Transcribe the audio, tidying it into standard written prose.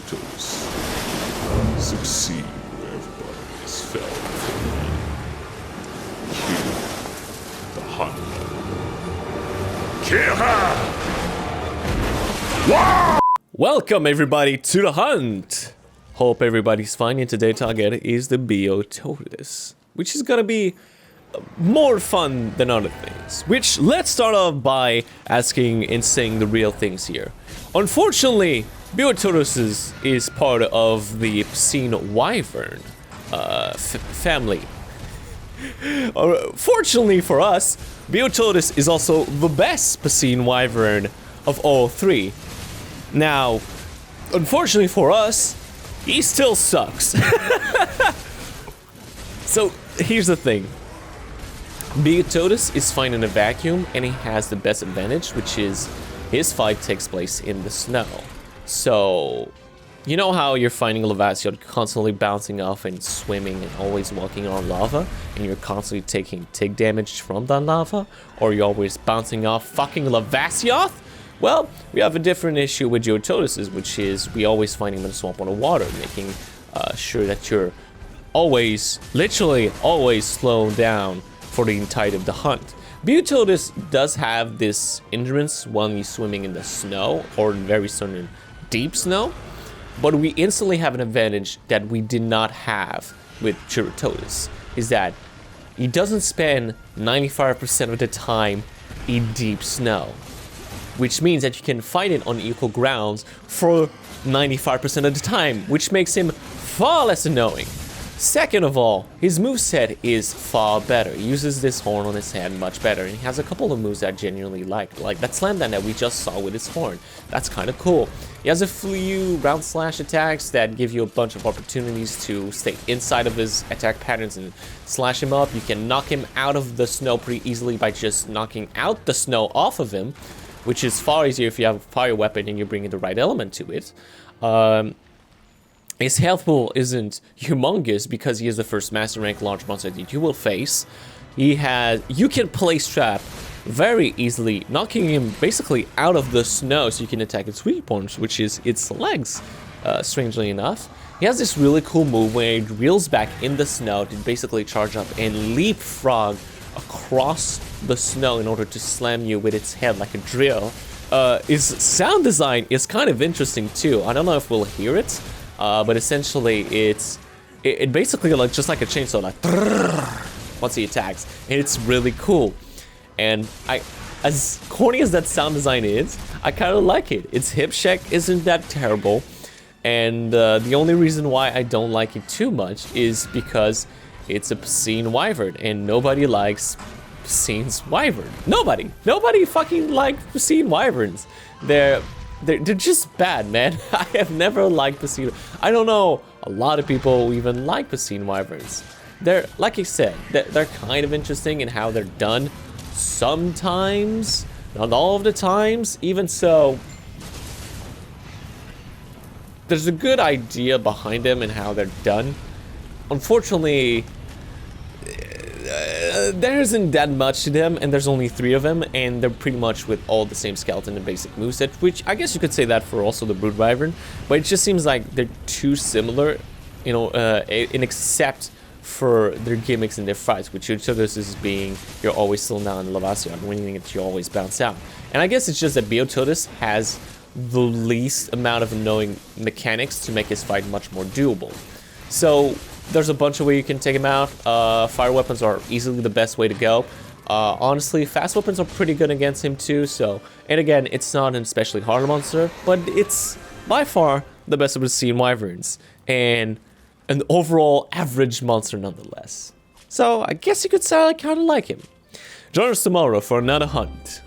Beotodus. Succeed where everybody has failed before me. Kill the hunt. Kill her! Wow! Welcome everybody to the hunt! Hope everybody's fine, and today's target is the Beotodus, which is gonna be more fun than other things. Which, let's start off by asking and saying the real things here. Unfortunately, Beotodus is part of the obscene wyvern family. Fortunately for us, Beotodus is also the best obscene wyvern of all three. Now, unfortunately for us, he still sucks. So, here's the thing. Beotodus is fine in a vacuum, and he has the best advantage, which is his fight takes place in the snow. So, you know how you're fighting Lavasioth constantly bouncing off and swimming and always walking on lava, and you're constantly taking tick damage from that lava? Or you're always bouncing off fucking Lavasioth? Well, we have a different issue with Beotodus, which is we always find him in the swamp underwater, making sure that you're always, literally always slowed down for the entirety of the hunt. Beotodus does have this endurance when he's swimming in the snow, or in very certain deep snow, but we instantly have an advantage that we did not have with Beotodus, is that he doesn't spend 95% of the time in deep snow, which means that you can fight it on equal grounds for 95% of the time, which makes him far less annoying. Second of all, his moveset is far better. He uses this horn on his head much better, and he has a couple of moves that I genuinely like that slam dance that we just saw with his horn. That's kind of cool. He has a few round slash attacks that give you a bunch of opportunities to stay inside of his attack patterns and slash him up. You can knock him out of the snow pretty easily by just knocking out the snow off of him, which is far easier if you have a fire weapon and you're bringing the right element to it. His health pool isn't humongous because he is the first master rank large monster that you will face. You can place trap very easily, knocking him basically out of the snow so you can attack its weak points, which is its legs, strangely enough. He has this really cool move where he reels back in the snow to basically charge up and leapfrog across the snow in order to slam you with its head like a drill. His sound design is kind of interesting too. I don't know if we'll hear it. But essentially, it basically looks just like a chainsaw, like once he attacks, and it's really cool. And as corny as that sound design is, I kind of like it. Its hip check isn't that terrible, and the only reason why I don't like it too much is because it's a obscene wyvern, and nobody likes obscene wyvern. Nobody fucking likes obscene wyverns. They're just bad, man. I have never liked obscene. I don't know a lot of people who even like obscene wyverns. They're, like I said, they're kind of interesting in how they're done. Sometimes, not all of the times. Even so, there's a good idea behind them and how they're done. Unfortunately, there isn't that much to them, and there's only 3 of them, and they're pretty much with all the same skeleton and basic moveset, which I guess you could say that for also the Brood Wyvern, but it just seems like they're too similar, you know, except for their gimmicks in their fights, which Beotodus is being you're always still down in Lavasioth, winning it you always bounce out. And I guess it's just that Beotodus has the least amount of annoying mechanics to make his fight much more doable. So there's a bunch of ways you can take him out. Fire weapons are easily the best way to go. Honestly, fast weapons are pretty good against him too, so... And again, it's not an especially hard monster, but it's by far the best of the obscene wyverns. And an overall average monster nonetheless. So, I guess you could say I kinda like him. Join us tomorrow for another hunt.